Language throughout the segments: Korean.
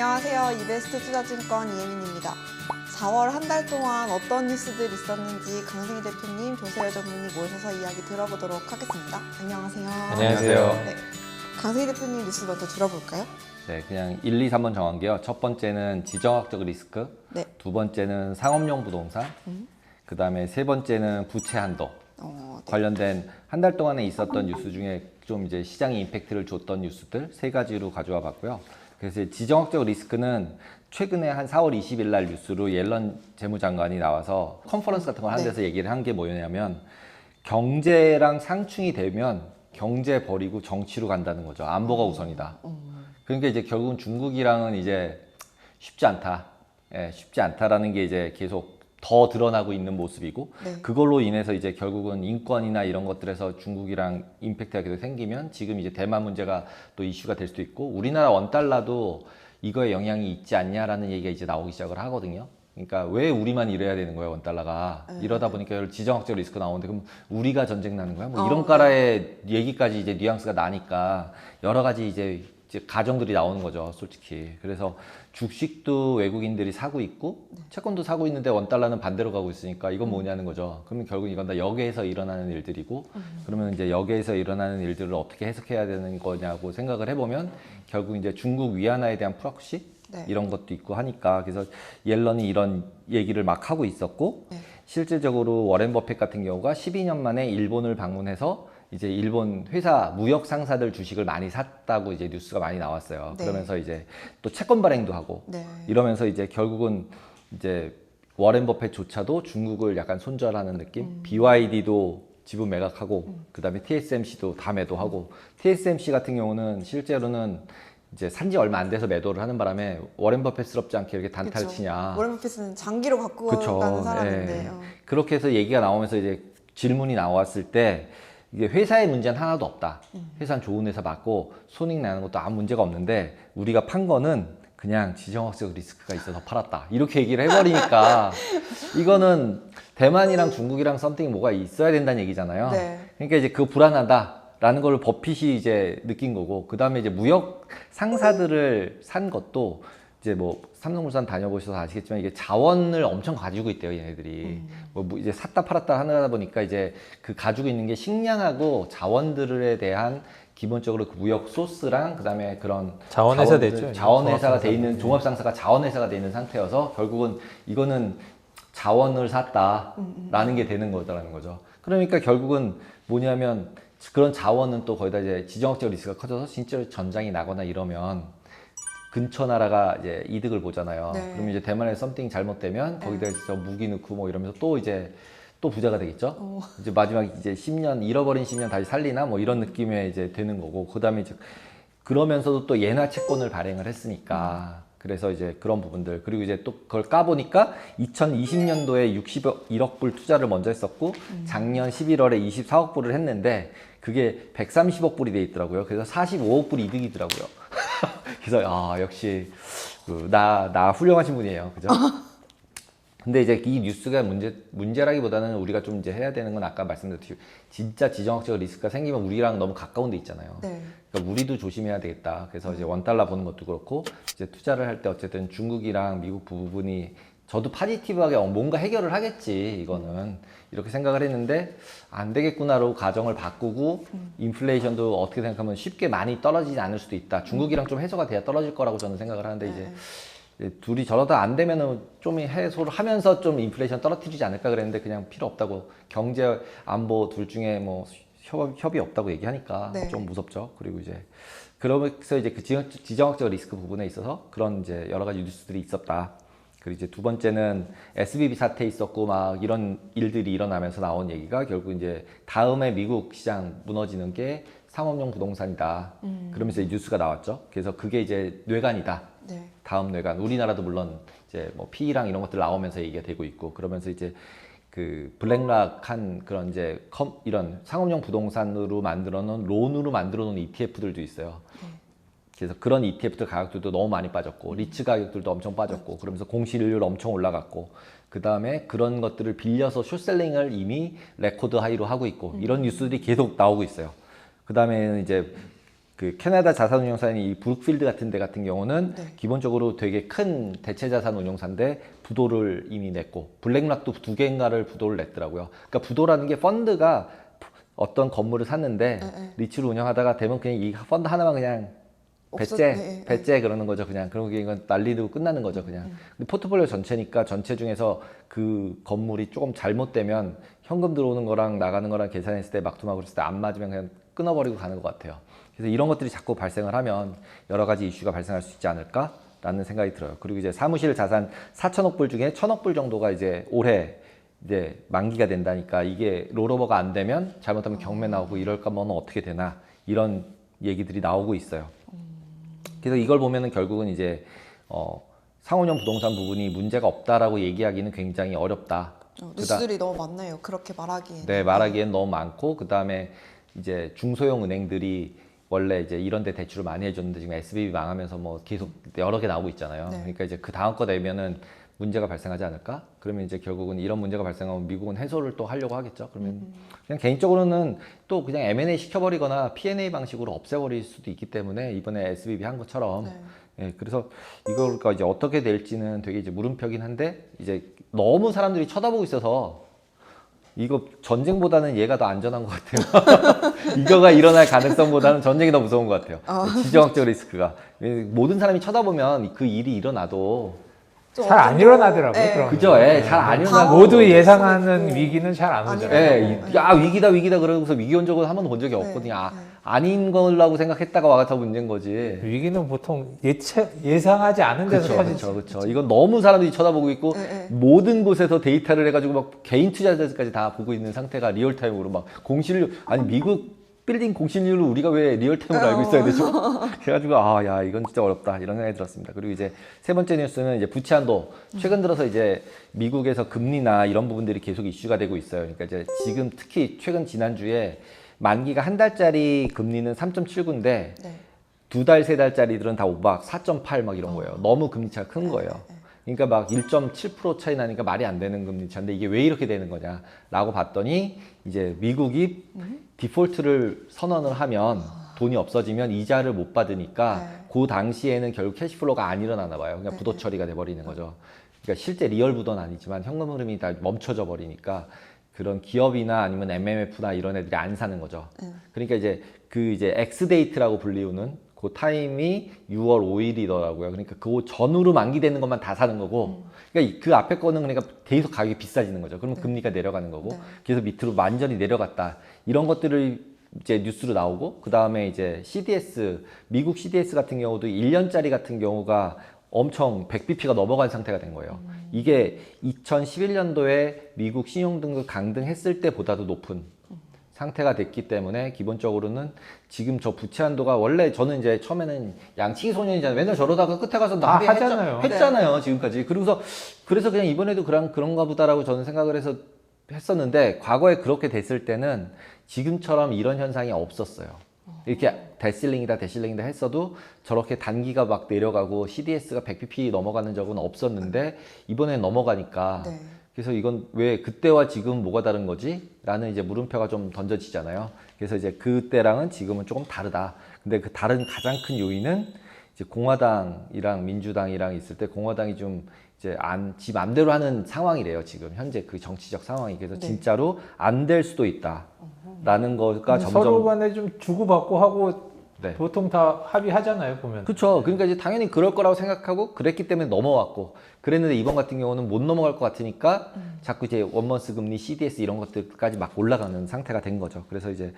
안녕하세요. 이베스트 투자증권 이혜민입니다. 4월 한 달 동안 어떤 뉴스들이 있었는지 강승희 대표님, 조세열 전문의 모셔서 이야기 들어보도록 하겠습니다. 안녕하세요. 안녕하세요. 네, 강승희 대표님 뉴스 먼저 들어볼까요? 네, 그냥 1, 2, 3번 정한 게요. 첫 번째는 지정학적 리스크, 네. 두 번째는 상업용 부동산, 그 다음에 세 번째는 부채 한도. 네. 관련된 한 달 동안에 있었던 뉴스 중에 좀 이제 시장에 임팩트를 줬던 뉴스들 세 가지로 가져와 봤고요. 그래서 지정학적 리스크는 최근에 한 4월 20일 날 뉴스로 옐런 재무장관이 나와서 컨퍼런스 같은 걸 한 데서 얘기를 한 게 뭐냐면 경제랑 상충이 되면 경제 버리고 정치로 간다는 거죠. 안보가 우선이다. 그러니까 이제 결국은 중국이랑은 이제 쉽지 않다. 쉽지 않다라는 게 이제 계속 더 드러나고 있는 모습이고, 네. 그걸로 인해서 이제 결국은 인권이나 이런 것들에서 중국이랑 임팩트가 계속 생기면 지금 이제 대만 문제가 또 이슈가 될 수도 있고, 우리나라 원달러도 이거에 영향이 있지 않냐라는 얘기가 이제 나오기 시작을 하거든요. 그러니까 왜 우리만 이래야 되는 거예요, 원달러가. 이러다 보니까 지정학적 리스크 나오는데 그럼 우리가 전쟁 나는 거야? 뭐 이런 까라의 얘기까지 이제 뉘앙스가 나니까 여러 가지 이제 가정들이 나오는 거죠, 솔직히. 그래서 주식도 외국인들이 사고 있고 채권도 사고 있는데 원달러는 반대로 가고 있으니까 이건 뭐냐는 거죠. 그러면 결국 이건 다 역에서 일어나는 일들이고, 그러면 이제 역에서 일어나는 일들을 어떻게 해석해야 되는 거냐고 생각을 해보면 결국 이제 중국 위안화에 대한 프록시 네. 이런 것도 있고 하니까, 그래서 옐런이 이런 얘기를 막 하고 있었고, 네. 실질적으로 워렌 버핏 같은 경우가 12년 만에 일본을 방문해서 이제 일본 회사 무역 상사들 주식을 많이 샀다고 이제 뉴스가 많이 나왔어요. 네. 그러면서 이제 또 채권 발행도 하고 네. 이러면서 이제 결국은 이제 워렌 버핏조차도 중국을 약간 손절하는 느낌. BYD도 지분 매각하고 그다음에 TSMC도 다 매도하고, TSMC 같은 경우는 실제로는 이제 산지 얼마 안 돼서 매도를 하는 바람에 워렌 버핏스럽지 않게 이렇게 단타를 그쵸. 치냐. 워렌 버핏은 장기로 갖고 그쵸. 가는 사람인데. 예. 그렇게 해서 얘기가 나오면서 이제 질문이 나왔을 때 이게 회사의 문제는 하나도 없다. 회사는 좋은 회사 맞고 손익 나는 것도 아무 문제가 없는데 우리가 판 거는 그냥 지정학적 리스크가 있어서 팔았다. 이렇게 얘기를 해버리니까 이거는 대만이랑 중국이랑 썸띵 뭐가 있어야 된다는 얘기잖아요. 네. 그러니까 이제 그 불안하다라는 걸 버핏이 이제 느낀 거고, 그 다음에 이제 무역 상사들을 산 것도 이제 뭐 삼성물산 다녀보셔서 아시겠지만 이게 자원을 엄청 가지고 있대요, 얘네들이. 뭐 이제 샀다 팔았다 하다 보니까 이제 그 가지고 있는 게 식량하고 자원들에 대한 기본적으로 그 무역 소스랑 그다음에 그런 자원회사 됐죠. 자원회사가 돼 있는, 종합상사가 자원회사가 돼 있는 상태여서 결국은 이거는 자원을 샀다라는 게 되는 거다라는 거죠. 그러니까 결국은 뭐냐면 그런 자원은 또 거기다 이제 지정학적 리스크가 커져서 진짜로 전장이 나거나 이러면 근처 나라가 이제 이득을 보잖아요. 네. 그러면 이제 대만에 썸띵 잘못되면 거기다 저 무기 넣고 뭐 이러면서 또 이제 또 부자가 되겠죠. 이제 마지막 이제 10년 잃어버린 10년 다시 살리나 뭐 이런 느낌에 이제 되는 거고, 그다음에 이제 그러면서도 또 예나 채권을 발행을 했으니까 그래서 이제 그런 부분들, 그리고 이제 또 그걸 까보니까 2020년도에 61억 불 투자를 먼저 했었고 작년 11월에 24억 불을 했는데 그게 130억 불이 돼 있더라고요. 그래서 45억 불 이득이더라고요. 그래서 역시 나 훌륭하신 분이에요, 그죠? 근데 이제 이 뉴스가 문제라기보다는 우리가 좀 이제 해야 되는 건 아까 말씀드렸듯이 진짜 지정학적 리스크가 생기면 우리랑 너무 가까운 데 있잖아요. 네. 그러니까 우리도 조심해야 되겠다. 그래서 이제 원달러 보는 것도 그렇고, 이제 투자를 할 때 어쨌든 중국이랑 미국 부분이 저도 파지티브하게 뭔가 해결을 하겠지, 이거는 이렇게 생각을 했는데 안 되겠구나로 가정을 바꾸고, 인플레이션도 어떻게 생각하면 쉽게 많이 떨어지지 않을 수도 있다. 중국이랑 좀 해소가 돼야 떨어질 거라고 저는 생각을 하는데 이제 둘이 저러다 안 되면은 좀 해소를 하면서 좀 인플레이션 떨어뜨리지 않을까 그랬는데 그냥 필요 없다고, 경제 안보 둘 중에 뭐 협이 없다고 얘기하니까 네. 좀 무섭죠. 그리고 이제 그러면서 이제 그 지정학적 리스크 부분에 있어서 그런 이제 여러 가지 뉴스들이 있었다. 그리고 이제 두 번째는 SVB 사태 있었고 막 이런 일들이 일어나면서 나온 얘기가 결국 이제 다음에 미국 시장 무너지는 게 상업용 부동산이다. 그러면서 뉴스가 나왔죠. 그래서 그게 이제 뇌관이다. 네. 다음 뇌관. 우리나라도 물론 이제 뭐 PE랑 이런 것들 나오면서 얘기가 되고 있고, 그러면서 이제 그 블랙락한 그런 이제 이런 상업용 부동산으로 만들어 놓은, 론으로 만들어 놓은 ETF들도 있어요. 그래서 그런 ETF들 가격들도 너무 많이 빠졌고, 리츠 가격들도 엄청 빠졌고, 그러면서 공시율 엄청 올라갔고, 그 다음에 그런 것들을 빌려서 숏셀링을 이미 레코드 하이로 하고 있고, 이런 뉴스들이 계속 나오고 있어요. 그 다음에는 이제 그 캐나다 자산운용사인 이 브룩필드 같은 데 같은 경우는 네. 기본적으로 되게 큰 대체 자산 운용사인데 부도를 이미 냈고 블랙락도 2개인가를 부도를 냈더라고요. 그러니까 부도라는 게 펀드가 어떤 건물을 샀는데 네. 리츠로 운영하다가 되면 그냥 이 펀드 하나만 그냥 배째 그러는 거죠. 그냥 그런 게 이건 난리도 끝나는 거죠. 그냥. 근데 포트폴리오 전체니까 전체 중에서 그 건물이 조금 잘못되면 현금 들어오는 거랑 나가는 거랑 계산했을 때 막투막으로 했을 때 안 맞으면 그냥 끊어버리고 가는 것 같아요. 그래서 이런 것들이 자꾸 발생을 하면 여러 가지 이슈가 발생할 수 있지 않을까라는 생각이 들어요. 그리고 이제 사무실 자산 4천억 불 중에 1,000억 불 정도가 이제 올해 이제 만기가 된다니까 이게 롤오버가 안 되면 잘못하면 경매 나오고 이럴까 뭐는 어떻게 되나 이런 얘기들이 나오고 있어요. 그래서 이걸 보면은 결국은 이제 상호형 부동산 부분이 문제가 없다라고 얘기하기는 굉장히 어렵다. 뉴스들이 너무 많네요. 그렇게 말하기에는. 네, 말하기엔 너무 많고 그 다음에 이제 중소형 은행들이 원래 이제 이런 데 대출을 많이 해줬는데 지금 SBB 망하면서 뭐 계속 여러 개 나오고 있잖아요. 네. 그러니까 이제 그 다음 거 내면은 문제가 발생하지 않을까? 그러면 이제 결국은 이런 문제가 발생하면 미국은 해소를 또 하려고 하겠죠. 그러면 그냥 개인적으로는 또 그냥 M&A 시켜버리거나 P&A 방식으로 없애버릴 수도 있기 때문에 이번에 SBB 한 것처럼 네. 예, 그래서 이거가 이제 어떻게 될지는 되게 이제 물음표긴 한데 이제 너무 사람들이 쳐다보고 있어서 이거 전쟁보다는 얘가 더 안전한 것 같아요. 이거가 일어날 가능성보다는 전쟁이 더 무서운 것 같아요. 지정학적 리스크가 모든 사람이 쳐다보면 그 일이 일어나도 잘 안 일어나더라고요. 네. 그런 그죠? 거. 예, 잘 안 일어나고 모두 예상하는 위기는 잘 안 오잖아요. 예, 야 위기다 그러고서 위기 온 적은 한 번도 본 적이 없거든요. 아닌 걸라고 생각했다가 와서 문제인 거지. 위기는 보통 예상하지 않은 데서 터지죠. 그렇죠. 이건 너무 사람들이 쳐다보고 있고 모든 곳에서 데이터를 해가지고 막 개인 투자자들까지 다 보고 있는 상태가 리얼타임으로 막 공실률 아니 미국 빌딩 공실률을 우리가 왜 리얼타임으로 알고 있어야 되죠? 그래가지고 야 이건 진짜 어렵다 이런 생각이 들었습니다. 그리고 이제 세 번째 뉴스는 이제 부채 한도 최근 들어서 이제 미국에서 금리나 이런 부분들이 계속 이슈가 되고 있어요. 그러니까 이제 지금 특히 최근 지난주에 만기가 한 달짜리 금리는 3.79인데 네. 2달, 3달짜리들은 다 막 4.8 막 이런 거예요. 너무 금리 차가 큰 거예요. 그러니까 막 1.7% 차이 나니까 말이 안 되는 금리 차인데 이게 왜 이렇게 되는 거냐라고 봤더니 이제 미국이 디폴트를 선언을 하면 돈이 없어지면 이자를 못 받으니까 그 당시에는 결국 캐시플로우가 안 일어나나 봐요. 그러니까 부도 처리가 돼버리는 거죠. 그러니까 실제 리얼 부도는 아니지만 현금 흐름이 다 멈춰져 버리니까 그런 기업이나 아니면 MMF나 이런 애들이 안 사는 거죠. 그러니까 이제 그 이제 X데이트라고 불리우는 그 타임이 6월 5일이더라고요. 그러니까 그 전후로 만기되는 것만 다 사는 거고, 그러니까 그 앞에 거는 그러니까 계속 가격이 비싸지는 거죠. 그러면 금리가 내려가는 거고, 그래서 밑으로 완전히 내려갔다. 이런 것들을 이제 뉴스로 나오고, 그 다음에 이제 CDS, 미국 CDS 같은 경우도 1년짜리 같은 경우가 엄청 100bp가 넘어간 상태가 된 거예요. 이게 2011년도에 미국 신용등급 강등했을 때보다도 높은 상태가 됐기 때문에 기본적으로는 지금 저 부채 한도가 원래 저는 이제 처음에는 양치기 소년이잖아요. 맨날 저러다가 끝에 가서 하잖아요. 했잖아요. 지금까지. 그래서 그냥 이번에도 그런가 보다라고 저는 생각을 해서 했었는데 과거에 그렇게 됐을 때는 지금처럼 이런 현상이 없었어요. 이렇게 데실링이다 했어도 저렇게 단기가 막 내려가고 CDS가 100bp 넘어가는 적은 없었는데 이번엔 넘어가니까 그래서 이건 왜 그때와 지금 뭐가 다른 거지? 라는 이제 물음표가 좀 던져지잖아요. 그래서 이제 그때랑은 지금은 조금 다르다. 근데 그 다른 가장 큰 요인은 이제 공화당이랑 민주당이랑 있을 때 공화당이 좀 이제 지 맘대로 하는 상황이래요. 지금 현재 그 정치적 상황이. 그래서 진짜로 안 될 수도 있다. 라는 거가 점점 서로 간에 좀 주고받고 하고 네. 보통 다 합의하잖아요, 보면. 그렇죠. 그러니까 이제 당연히 그럴 거라고 생각하고 그랬기 때문에 넘어왔고 그랬는데 이번 같은 경우는 못 넘어갈 것 같으니까 자꾸 이제 원먼스 금리, CDS 이런 것들까지 막 올라가는 상태가 된 거죠. 그래서 이제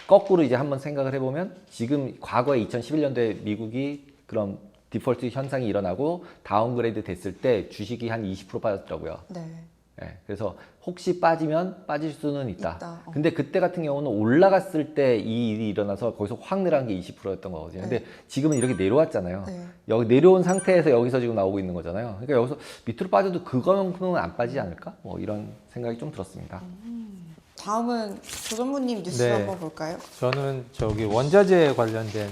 거꾸로 이제 한번 생각을 해보면 지금 과거에 2011년도에 미국이 그런 디폴트 현상이 일어나고 다운그레이드 됐을 때 주식이 한 20% 빠졌더라고요. 네, 그래서 혹시 빠지면 빠질 수는 있다. 근데 그때 같은 경우는 올라갔을 때 이 일이 일어나서 거기서 확 내려간 게 20%였던 거거든요. 근데 지금은 이렇게 내려왔잖아요. 여기 내려온 상태에서 여기서 지금 나오고 있는 거잖아요. 그러니까 여기서 밑으로 빠져도 그거만큼은 안 빠지지 않을까? 뭐 이런 생각이 좀 들었습니다. 다음은 조전무님 뉴스 네. 한번 볼까요? 저는 저기 원자재 관련된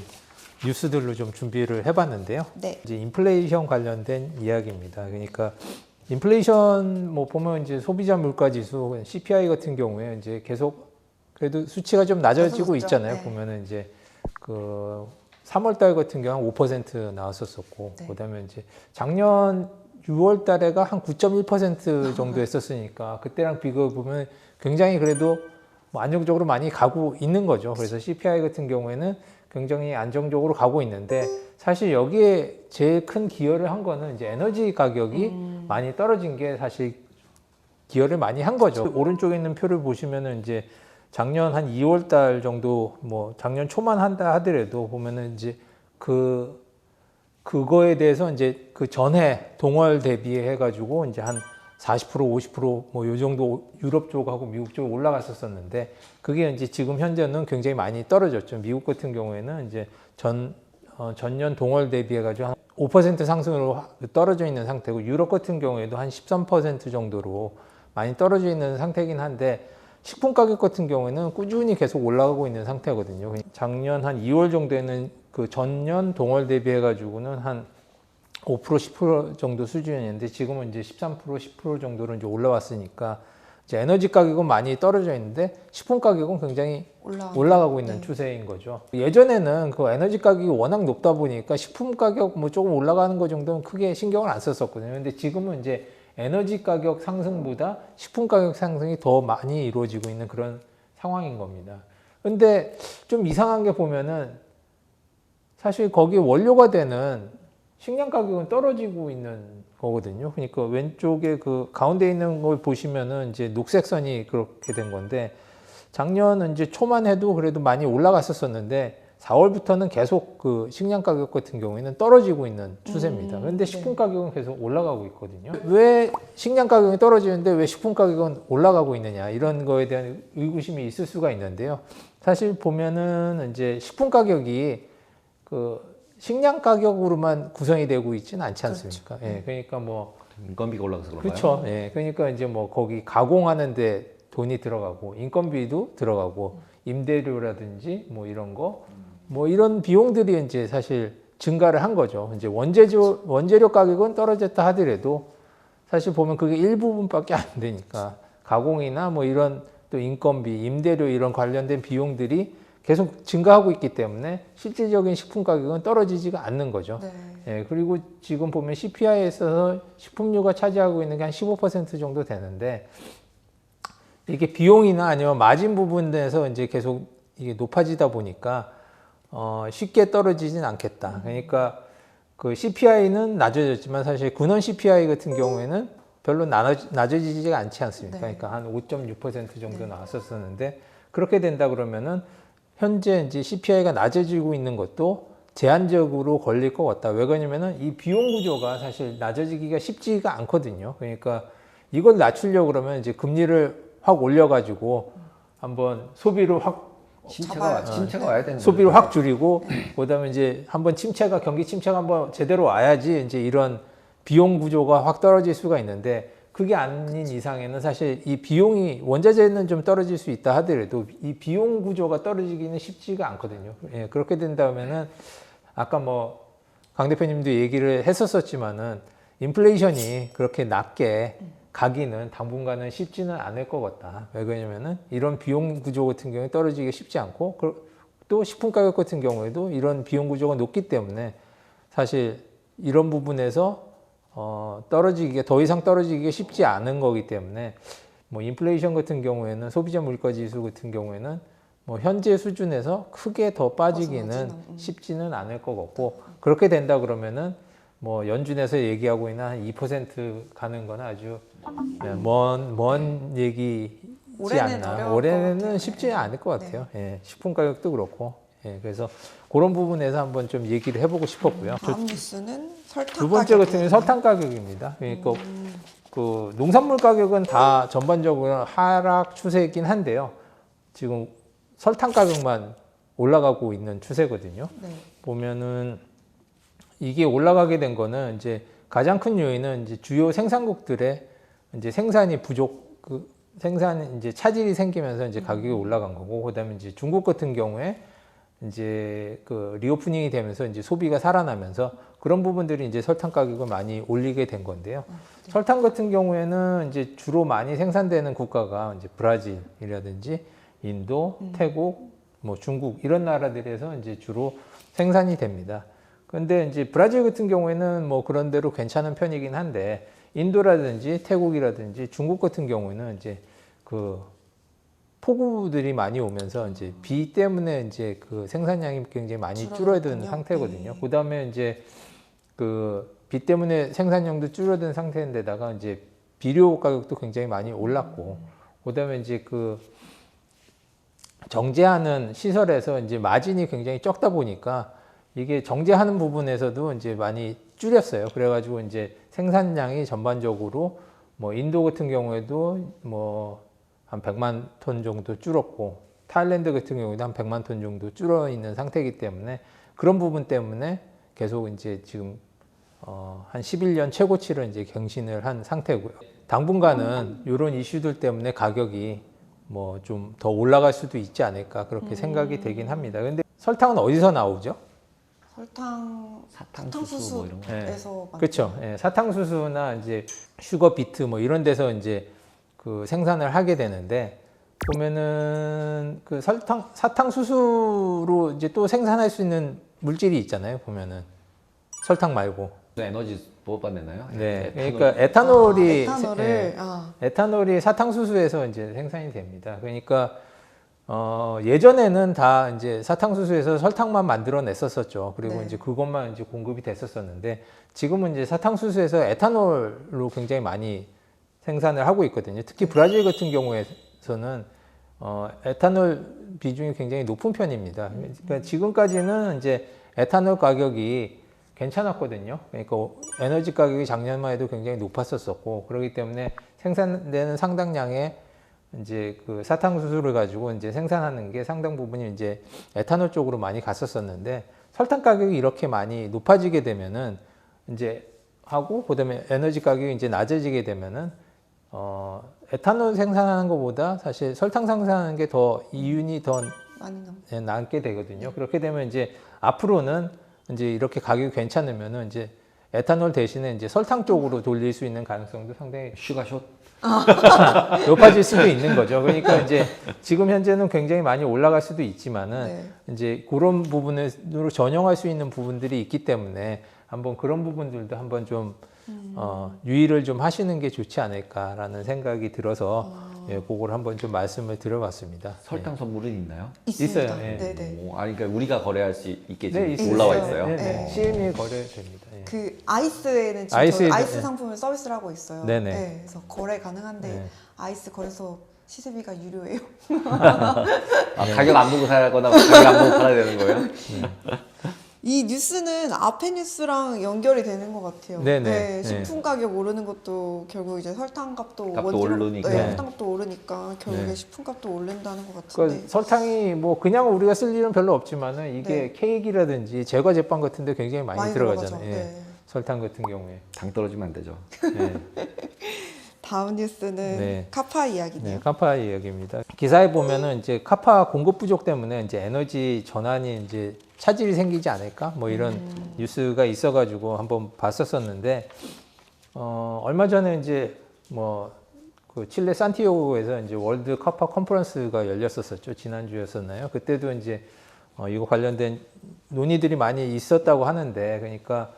뉴스들로 좀 준비를 해봤는데요. 네. 이제 인플레이션 관련된 이야기입니다. 그러니까 인플레이션 뭐 보면 이제 소비자 물가 지수 CPI 같은 경우에 이제 계속 그래도 수치가 좀 낮아지고 낮아졌죠. 있잖아요. 네. 보면은 이제 그 3월 달 같은 경우 한 5% 나왔었고, 네. 그다음에 이제 작년 6월 달에가 한 9.1% 정도 했었으니까 그때랑 비교해 보면 굉장히 그래도 뭐 안정적으로 많이 가고 있는 거죠. 그래서 CPI 같은 경우에는 굉장히 안정적으로 가고 있는데, 사실 여기에 제일 큰 기여를 한 거는 이제 에너지 가격이 많이 떨어진 게 사실 기여를 많이 한 거죠. 오른쪽에 있는 표를 보시면은 이제 작년 한 2월 달 정도, 뭐 작년 초만 한다 하더라도 보면은 이제 그거에 대해서 이제 그 전해 동월 대비해 가지고 이제 한 40% 50% 요 정도 유럽 쪽하고 미국 쪽 올라갔었었는데, 그게 이제 지금 현재는 굉장히 많이 떨어졌죠. 미국 같은 경우에는 이제 전년 동월 대비해 가지고 한 5% 상승으로 떨어져 있는 상태고, 유럽 같은 경우에도 한 13% 정도로 많이 떨어져 있는 상태이긴 한데, 식품 가격 같은 경우에는 꾸준히 계속 올라가고 있는 상태거든요. 작년 한 2월 정도에는 그 전년 동월 대비해 가지고는 한 5% 10% 정도 수준이었는데, 지금은 이제 13% 10% 정도로 이제 올라왔으니까 이제 에너지 가격은 많이 떨어져 있는데 식품 가격은 굉장히 올라가고 있는 네. 추세인 거죠. 예전에는 그 에너지 가격이 워낙 높다 보니까 식품 가격 뭐 조금 올라가는 거 정도는 크게 신경을 안 썼었거든요. 근데 지금은 이제 에너지 가격 상승보다 식품 가격 상승이 더 많이 이루어지고 있는 그런 상황인 겁니다. 근데 좀 이상한 게 보면은 사실 거기에 원료가 되는 식량 가격은 떨어지고 있는 거거든요. 그러니까 왼쪽에 그 가운데 있는 걸 보시면은 이제 녹색 선이 그렇게 된 건데, 작년 이제 초만 해도 그래도 많이 올라갔었었는데 4월부터는 계속 그 식량 가격 같은 경우에는 떨어지고 있는 추세입니다. 그런데 식품 가격은 계속 올라가고 있거든요. 왜 식량 가격이 떨어지는데 왜 식품 가격은 올라가고 있느냐, 이런 거에 대한 의구심이 있을 수가 있는데요. 사실 보면은 이제 식품 가격이 그 식량 가격으로만 구성이 되고 있지는 않지 않습니까? 예, 그러니까 뭐 인건비가 올라가서 그런가요? 그렇죠. 예, 그러니까 이제 뭐 거기 가공하는데 돈이 들어가고 인건비도 들어가고 임대료라든지 뭐 이런 거, 뭐 이런 비용들이 이제 사실 증가를 한 거죠. 이제 원재료 가격은 떨어졌다 하더라도 사실 보면 그게 일부분밖에 안 되니까 가공이나 뭐 이런 또 인건비, 임대료 이런 관련된 비용들이 계속 증가하고 있기 때문에 실질적인 식품 가격은 떨어지지가 않는 거죠. 네. 예, 그리고 지금 보면 CPI에 있어서 식품류가 차지하고 있는 게 한 15% 정도 되는데, 이게 비용이나 아니면 마진 부분에서 이제 계속 이게 높아지다 보니까 쉽게 떨어지진 않겠다. 그러니까 그 CPI는 낮아졌지만 사실 근원 CPI 같은 경우에는 별로 낮아지지가 않지 않습니까? 네. 그러니까 한 5.6% 정도 나왔었었는데, 그렇게 된다 그러면은 현재 이제 CPI가 낮아지고 있는 것도 제한적으로 걸릴 것 같다. 왜 그러냐면은 이 비용 구조가 사실 낮아지기가 쉽지가 않거든요. 그러니까 이걸 낮추려고 그러면 이제 금리를 확 올려가지고 한번 소비를 확 침체가 와야 되는 소비를 확 줄이고, 그다음에 이제 한번 경기 침체가 한번 제대로 와야지 이제 이런 비용 구조가 확 떨어질 수가 있는데, 그게 아닌 이상에는 사실 이 비용이 원자재는 좀 떨어질 수 있다 하더라도 이 비용 구조가 떨어지기는 쉽지가 않거든요. 예, 그렇게 된다면은 아까 뭐 강 대표님도 얘기를 했었지만은 인플레이션이 그렇게 낮게 가기는 당분간은 쉽지는 않을 것 같다. 왜 그러냐면은 이런 비용 구조 같은 경우에 떨어지기가 쉽지 않고, 또 식품 가격 같은 경우에도 이런 비용 구조가 높기 때문에 사실 이런 부분에서 더 이상 떨어지기가 쉽지 않은 거기 때문에, 뭐 인플레이션 같은 경우에는 소비자 물가 지수 같은 경우에는 뭐 현재 수준에서 크게 더 빠지기는 쉽지는 않을 것 같고, 그렇게 된다 그러면은 뭐 연준에서 얘기하고 있는 한 2% 가는 건 아주 먼 얘기지 올해는 않나. 어려울 것 올해는 같아요. 쉽지 않을 것 같아요. 예, 식품 가격도 그렇고. 예, 그래서 그런 부분에서 한번 좀 얘기를 해보고 싶었고요. 다음 뉴스는 설탕 두 번째 같은 경우는 가격이네요. 설탕 가격입니다. 그러니까 그 농산물 가격은 다 전반적으로 하락 추세이긴 한데요. 지금 설탕 가격만 올라가고 있는 추세거든요. 네. 보면은 이게 올라가게 된 거는 이제 가장 큰 요인은 이제 주요 생산국들의 이제 생산이 부족, 생산 이제 차질이 생기면서 이제 가격이 올라간 거고, 그다음에 이제 중국 같은 경우에 이제 그 리오프닝이 되면서 이제 소비가 살아나면서 그런 부분들이 이제 설탕 가격을 많이 올리게 된 건데요. 네. 설탕 같은 경우에는 이제 주로 많이 생산되는 국가가 이제 브라질이라든지 인도, 태국, 뭐 중국 이런 나라들에서 이제 주로 생산이 됩니다. 근데 이제 브라질 같은 경우에는 뭐 그런 대로 괜찮은 편이긴 한데 인도라든지 태국이라든지 중국 같은 경우는 이제 그 폭우들이 많이 오면서 이제 비 때문에 이제 그 생산량이 굉장히 많이 줄어든 줄어들었군요. 상태거든요. 네. 그다음에 이제 그 비 때문에 생산량도 줄어든 상태인데다가 이제 비료 가격도 굉장히 많이 올랐고, 그다음에 이제 그 정제하는 시설에서 이제 마진이 굉장히 적다 보니까 이게 정제하는 부분에서도 이제 많이 줄였어요. 그래가지고 이제 생산량이 전반적으로 뭐 인도 같은 경우에도 뭐 한 100만 톤 정도 줄었고, 타일랜드 같은 경우에도 한 100만 톤 정도 줄어 있는 상태이기 때문에 그런 부분 때문에 계속 이제 지금 한 11년 최고치를 이제 경신을 한 상태고요. 당분간은 이런 이슈들 때문에 가격이 뭐 좀 더 올라갈 수도 있지 않을까 그렇게 생각이 되긴 합니다. 근데 설탕은 어디서 나오죠? 사탕수수 뭐 이런 거. 사탕수수에서 그렇죠. 예, 사탕수수나 이제 슈거 비트 뭐 이런 데서 이제 그 생산을 하게 되는데, 보면은 그 사탕수수로 이제 또 생산할 수 있는 물질이 있잖아요. 보면은 설탕 말고. 에너지 뽑아내나요? 네. 에탄올. 그러니까 에탄올이 에탄올을 예, 에탄올이 사탕수수에서 이제 생산이 됩니다. 그러니까 예전에는 다 이제 사탕수수에서 설탕만 만들어냈었었죠. 그리고 네. 이제 그것만 이제 공급이 됐었었는데, 지금은 이제 사탕수수에서 에탄올로 굉장히 많이 생산을 하고 있거든요. 특히 브라질 같은 경우에서는 에탄올 비중이 굉장히 높은 편입니다. 그러니까 지금까지는 이제 에탄올 가격이 괜찮았거든요. 그러니까 에너지 가격이 작년만 해도 굉장히 높았었고, 그렇기 때문에 생산되는 상당량의 이제 그 사탕수수를 가지고 이제 생산하는 게 상당 부분이 이제 에탄올 쪽으로 많이 갔었었는데, 설탕 가격이 이렇게 많이 높아지게 되면은 이제 하고, 그다음에 에너지 가격이 이제 낮아지게 되면은 에탄올 생산하는 것보다 사실 설탕 생산하는 게 더 이윤이 더 많이 남. 남게 되거든요. 그렇게 되면 이제 앞으로는 이제 이렇게 가격이 괜찮으면은 이제 에탄올 대신에 이제 설탕 쪽으로 돌릴 수 있는 가능성도 상당히 슈가숏. 높아질 수도 있는 거죠. 그러니까 이제 지금 현재는 굉장히 많이 올라갈 수도 있지만은 네. 이제 그런 부분으로 전용할 수 있는 부분들이 있기 때문에 한번 그런 부분들도 한번 좀 유의를 좀 하시는 게 좋지 않을까라는 생각이 들어서 예, 그걸 한번 좀 말씀을 드려봤습니다. 설탕 선물은 있나요? 있습니다. 있어요, 예. 네네. 아니 그러니까 우리가 거래할 수 있게 네, 지금 있어요. 올라와 있어요. 있어요. 네, 네. 네. CME 거래됩니다. 예. 그 아이스에는 지금 아이스에도, 아이스 네. 상품을 서비스를 하고 있어요. 네네. 네, 그래서 거래 가능한데 네. 아이스 거래소 시세비가 유료예요. 가격 안 보고 사거나 가격 안 보고 팔아야 되는 거예요? 이 뉴스는 앞에 뉴스랑 연결이 되는 것 같아요. 네네. 네, 식품 가격 오르는 것도 결국 이제 설탕 값도 값도 오르니까. 네, 설탕 값도 오르니까 결국에 네. 식품 값도 오른다는 것 같은데. 그러니까 설탕이 뭐 그냥 우리가 쓸 일은 별로 없지만은 이게 네. 케이크라든지 제과 제빵 같은데 굉장히 많이 들어가잖아요. 들어가죠. 예. 네. 설탕 같은 경우에. 당 떨어지면 안 되죠. 네. 다음 뉴스는 네. 카파 이야기네요. 네, 카파 이야기입니다. 기사에 보면은 이제 카파 공급 부족 때문에 이제 에너지 전환이 이제 차질이 생기지 않을까 뭐 이런 뉴스가 있어가지고 한번 봤었었는데, 얼마 전에 이제 뭐 그 칠레 산티아고에서 이제 월드 카파 컨퍼런스가 열렸었죠. 지난주였었나요? 그때도 이제 이거 관련된 논의들이 많이 있었다고 하는데, 그러니까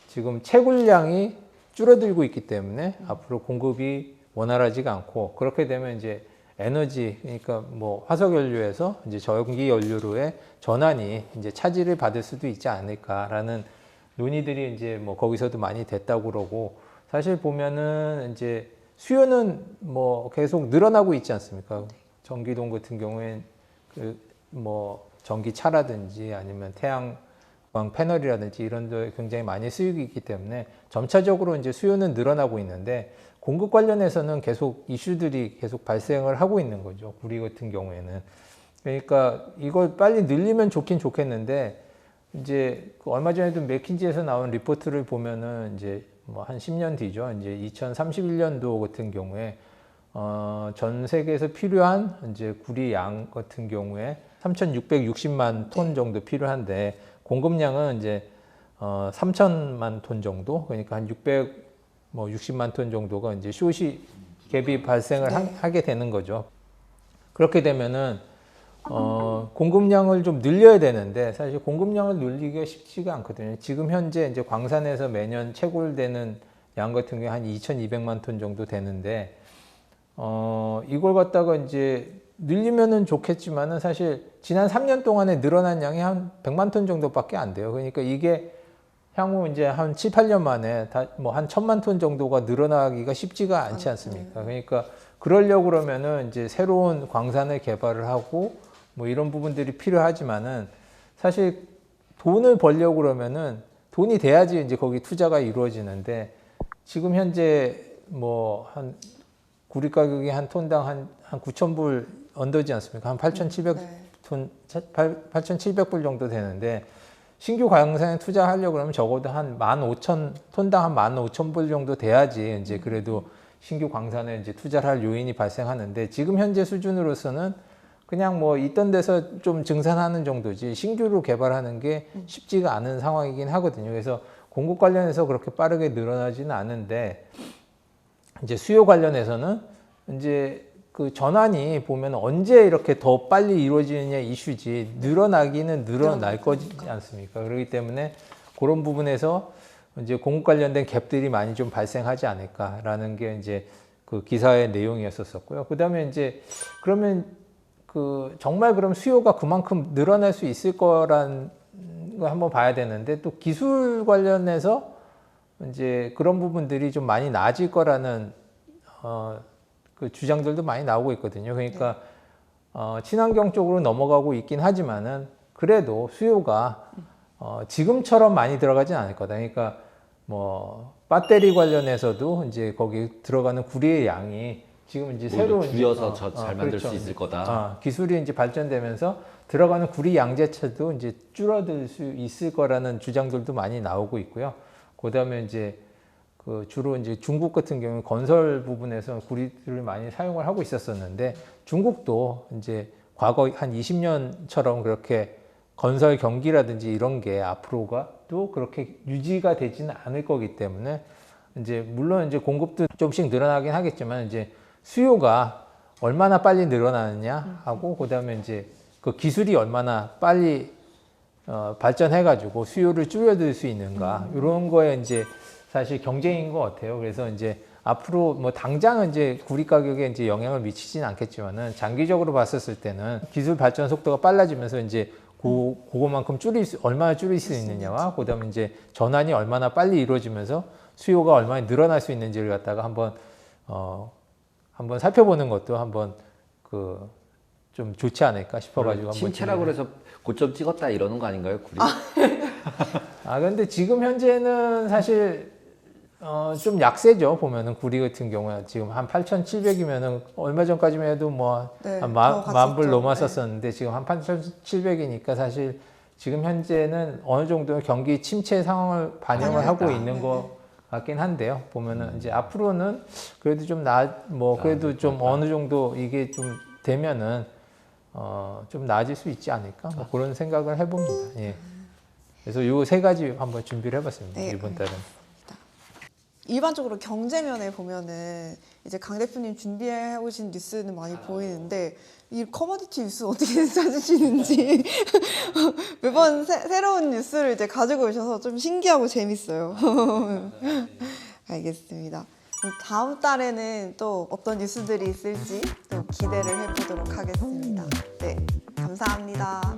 지금 채굴량이 줄어들고 있기 때문에 앞으로 공급이 원활하지가 않고, 그렇게 되면 이제 에너지, 그러니까 뭐 화석 연료에서 이제 전기 연료로의 전환이 이제 차질을 받을 수도 있지 않을까라는 논의들이 이제 뭐 거기서도 많이 됐다고 그러고, 사실 보면은 이제 수요는 뭐 계속 늘어나고 있지 않습니까? 전기동 같은 경우엔 그 뭐 전기차라든지 아니면 태양광 패널이라든지 이런 데 굉장히 많이 쓰이고 있기 때문에 점차적으로 이제 수요는 늘어나고 있는데, 공급 관련해서는 계속 이슈들이 계속 발생을 하고 있는 거죠. 우리 같은 경우에는. 그러니까 이걸 빨리 늘리면 좋긴 좋겠는데, 이제 그 얼마 전에도 맥킨지에서 나온 리포트를 보면은 이제 뭐 한 10년 뒤죠. 이제 2031년도 같은 경우에 전 세계에서 필요한 이제 구리 양 같은 경우에 3,660만 톤 정도 필요한데, 공급량은 이제 3천만 톤 정도, 그러니까 한 660만 톤 정도가 이제 숏이 갭이 발생을 하게 되는 거죠. 그렇게 되면은 공급량을 좀 늘려야 되는데 사실 공급량을 늘리기가 쉽지가 않거든요. 지금 현재 이제 광산에서 매년 채굴되는 양 같은 경우에 한 2,200만 톤 정도 되는데 이걸 갖다가 이제 늘리면은 좋겠지만은 사실 지난 3년 동안에 늘어난 양이 한 100만 톤 정도밖에 안 돼요. 그러니까 이게 향후 이제 한 7, 8년 만에 뭐 한 1,000만 톤 정도가 늘어나기가 쉽지가 않지 않습니까? 그러니까 그러려고 그러면은 이제 새로운 광산을 개발을 하고 뭐 이런 부분들이 필요하지만은 사실 돈을 벌려고 그러면은 돈이 돼야지 이제 거기 투자가 이루어지는데 지금 현재 뭐 한 구리 가격이 한 톤당 한 9,000불 언더지 않습니까? 한 8,700톤, 8,700불 정도 되는데 신규 광산에 투자하려고 그러면 적어도 한 15,000, 톤당 한 15,000불 정도 돼야지 이제 그래도 신규 광산에 이제 투자를 할 요인이 발생하는데 지금 현재 수준으로서는 그냥 뭐 있던 데서 좀 증산하는 정도지 신규로 개발하는 게 쉽지가 않은 상황이긴 하거든요. 그래서 공급 관련해서 그렇게 빠르게 늘어나지는 않은데 이제 수요 관련해서는 이제 그 전환이 보면 언제 이렇게 더 빨리 이루어지느냐 이슈지 늘어나기는 늘어날 거지 않습니까? 그렇기 때문에 그런 부분에서 이제 공급 관련된 갭들이 많이 좀 발생하지 않을까라는 게 이제 그 기사의 내용이었었고요. 그다음에 이제 그러면 그 정말 그럼 수요가 그만큼 늘어날 수 있을 거란 거 한번 봐야 되는데 또 기술 관련해서 이제 그런 부분들이 좀 많이 나아질 거라는 그 주장들도 많이 나오고 있거든요. 그러니까 친환경 쪽으로 넘어가고 있긴 하지만은 그래도 수요가 지금처럼 많이 들어가진 않을 거다. 그러니까 뭐 배터리 관련해서도 이제 거기 들어가는 구리의 양이 지금 이제 새로 줄여서 잘 만들 그렇죠. 수 있을 거다. 기술이 이제 발전되면서 들어가는 구리 양 자체도 이제 줄어들 수 있을 거라는 주장들도 많이 나오고 있고요. 그다음에 이제 그 주로 이제 중국 같은 경우는 건설 부분에서 구리를 많이 사용을 하고 있었었는데 중국도 이제 과거 한 20년처럼 그렇게 건설 경기라든지 이런 게 앞으로가 또 그렇게 유지가 되지는 않을 거기 때문에 이제 물론 이제 공급도 좀씩 늘어나긴 하겠지만 이제 수요가 얼마나 빨리 늘어나느냐 하고 그다음에 이제 그 기술이 얼마나 빨리 발전해가지고 수요를 줄여들 수 있는가 이런 거에 이제 사실 경쟁인 것 같아요. 그래서 이제 앞으로 뭐 당장은 이제 구리 가격에 이제 영향을 미치지는 않겠지만은 장기적으로 봤었을 때는 기술 발전 속도가 빨라지면서 이제 그거만큼 얼마나 줄일 수 있느냐와 그다음에 이제 전환이 얼마나 빨리 이루어지면서 수요가 얼마나 늘어날 수 있는지를 갖다가 한번 살펴보는 것도 한번 그 좀 좋지 않을까 싶어가지고 한번 침체라고 그래서 고점 찍었다 이러는 거 아닌가요, 구리? 근데 지금 현재는 사실 좀 약세죠. 보면은 구리 같은 경우에 지금 한 8,700이면은 얼마 전까지만 해도 뭐 한 만불 넘었었는데 지금 한 8,700이니까 사실 지금 현재는 어느 정도 경기 침체 상황을 반영을 하고 있는 것 같긴 한데요. 보면은 이제 앞으로는 그래도 좀 그래도 좀 어느 정도 이게 좀 되면은 좀 나아질 수 있지 않을까 뭐 그런 생각을 해봅니다. 예. 그래서 요 세 가지 한번 준비를 해봤습니다. 네, 이번 달은. 일반적으로 경제면에 보면은 이제 강 대표님 준비해 오신 뉴스는 많이 보이는데 이 커머디티 뉴스 어떻게 찾으시는지 매번 새로운 뉴스를 이제 가지고 오셔서 좀 신기하고 재밌어요. 알겠습니다. 그럼 다음 달에는 또 어떤 뉴스들이 있을지 또 기대를 해보도록 하겠습니다. 네, 감사합니다.